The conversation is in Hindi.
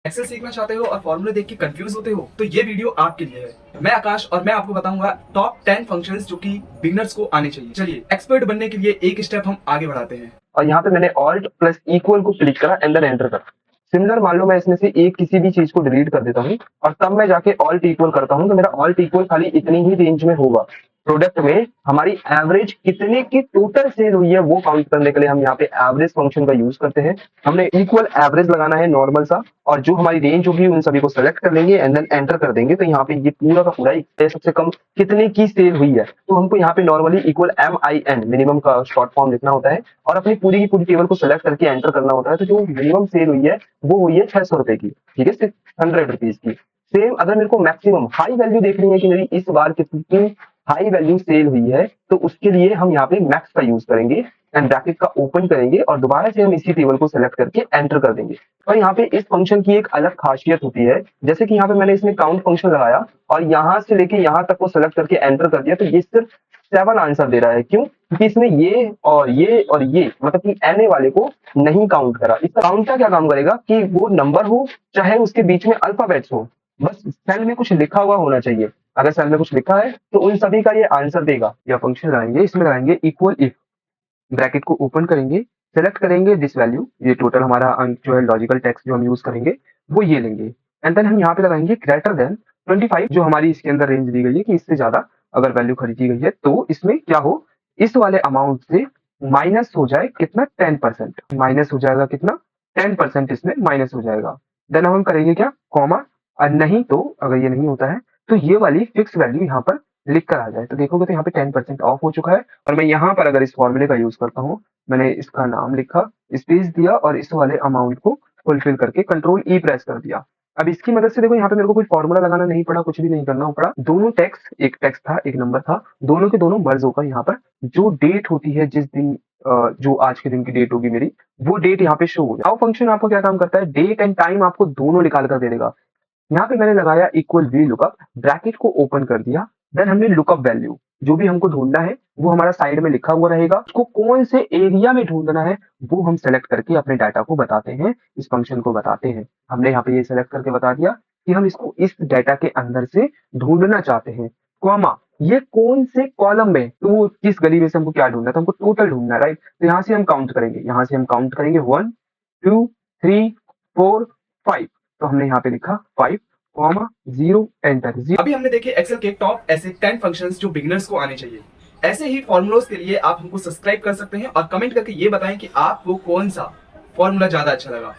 एक्सेल सीखना चाहते हो और फॉर्मूले देख के कंफ्यूज होते हो तो ये वीडियो आपके लिए है। मैं आकाश और मैं आपको बताऊंगा टॉप 10 फंक्शंस जो कि बिगनर्स को आने चाहिए। चलिए एक्सपर्ट बनने के लिए एक स्टेप हम आगे बढ़ाते हैं। और यहाँ पे मैंने ऑल्ट प्लस इक्वल को क्लिक करा, अंदर एंटर करा। सिमिलर मान लो मैं इसमें से एक किसी भी चीज को डिलीट कर देता हूँ और तब मैं जाके ऑल्ट इक्वल करता हूँ तो मेरा ऑल्ट इक्वल खाली इतनी ही रेंज में होगा। प्रोडक्ट में हमारी एवरेज कितने की टोटल सेल हुई है वो काउंट करने के लिए हम यहाँ पे एवरेज फंक्शन का यूज करते हैं। हमने इक्वल एवरेज लगाना है नॉर्मल सा, और जो हमारी रेंज होगी उन सभी को सेलेक्ट कर लेंगे एंड देन एंटर कर देंगे। तो यहाँ पे ये पूरा का पूरा सबसे कम कितने की सेल हुई है तो हमको यहाँ पे नॉर्मली इक्वल MIN मिनिमम का शॉर्ट फॉर्म लिखना होता है और अपनी पूरी की पूरी टेबल को सिलेक्ट करके एंटर करना होता है। तो जो मिनिमम सेल हुई है वो हुई है 600 रुपए की, ठीक है, सिर्फ 100 रुपीज की। सेम अगर मेरे को मैक्सिमम हाई वैल्यू देखनी है कि मेरी इस बार कितनी हाई वैल्यू सेल हुई है तो उसके लिए हम यहाँ पे मैक्स का यूज करेंगे एंड ब्रैकेट का ओपन करेंगे और दोबारा से हम इसी टेबल को सिलेक्ट करके एंटर कर देंगे। और यहाँ पे इस फंक्शन की एक अलग खासियत होती है, जैसे कि यहाँ पे मैंने इसमें काउंट फंक्शन लगाया और यहाँ से लेके यहाँ तक को सिलेक्ट करके एंटर कर दिया तो ये सिर्फ 7 आंसर दे रहा है। क्यों? क्योंकि इसने ये और ये और ये मतलब कि एन वाले को नहीं काउंट करा। इसका काउंट का क्या काम करेगा कि वो नंबर हो चाहे उसके बीच में अल्फाबेट्स हो, बस सेल में कुछ लिखा हुआ होना चाहिए। अगर सेल में कुछ लिखा है तो उन सभी का ये आंसर देगा। या फंक्शन लगाएंगे, इसमें लगाएंगे इक्वल इफ, ब्रैकेट को ओपन करेंगे, सेलेक्ट करेंगे दिस वैल्यू, ये टोटल हमारा जो है लॉजिकल टेक्स्ट जो हम यूज करेंगे वो ये लेंगे एंड देन हम यहाँ पे लगाएंगे ग्रेटर देन 25, जो हमारी इसके अंदर रेंज दी गई है कि इससे ज्यादा अगर वैल्यू खरीदी गई है तो इसमें क्या हो, इस वाले अमाउंट से माइनस हो जाए कितना 10%, माइनस हो जाएगा कितना 10% इसमें माइनस हो जाएगा। देन हम करेंगे क्या, कॉमा, और नहीं तो अगर ये नहीं होता है तो ये वाली फिक्स वैल्यू यहाँ पर लिख कर आ जाए। तो देखोगे तो यहाँ पे 10% ऑफ हो चुका है और मैं यहाँ पर अगर इस फॉर्मूले का यूज करता हूँ, मैंने इसका नाम लिखा, स्पेस दिया और इस वाले अमाउंट को फुलफिल करके कंट्रोल ई प्रेस कर दिया। अब इसकी मदद से देखो यहाँ पे मेरे को कोई फॉर्मूला लगाना नहीं पड़ा, कुछ भी नहीं करना पड़ा। दोनों टेक्स्ट, एक टेक्स्ट था एक नंबर था, दोनों के दोनों मर्ज होकर यहाँ पर जो डेट होती है जिस दिन जो आज के दिन की डेट होगी मेरी, वो डेट यहाँ पे शो हो जाए। फंक्शन आपको क्या काम करता है, डेट एंड टाइम आपको दोनों निकाल कर दे देगा। यहाँ पे मैंने लगाया इक्वल वी लुकअप, ब्रैकेट को ओपन कर दिया, देन हमने लुकअप वैल्यू जो भी हमको ढूंढना है वो हमारा साइड में लिखा हुआ रहेगा। उसको कौन से एरिया में ढूंढना है वो हम सेलेक्ट करके अपने डाटा को बताते हैं, इस फंक्शन को बताते हैं। हमने यहाँ पे ये सेलेक्ट करके बता दिया कि हम इसको इस डाटा के अंदर से ढूंढना चाहते हैं, कॉमा, ये कौन से कॉलम में, तो किस गली में से हमको क्या ढूंढना है, तो हमको टोटल ढूंढना है, राइट। तो यहाँ से हम काउंट करेंगे, यहाँ से हम काउंट करेंगे 1 2 3 4 5, तो हमने यहाँ पे लिखा 5, 0 एंटर। अभी हमने देखे एक्सेल के टॉप ऐसे 10 फंक्शंस जो बिगनर्स को आने चाहिए। ऐसे ही फॉर्मूलोज के लिए आप हमको सब्सक्राइब कर सकते हैं और कमेंट करके ये बताएं कि आपको कौन सा फॉर्मूला ज्यादा अच्छा लगा।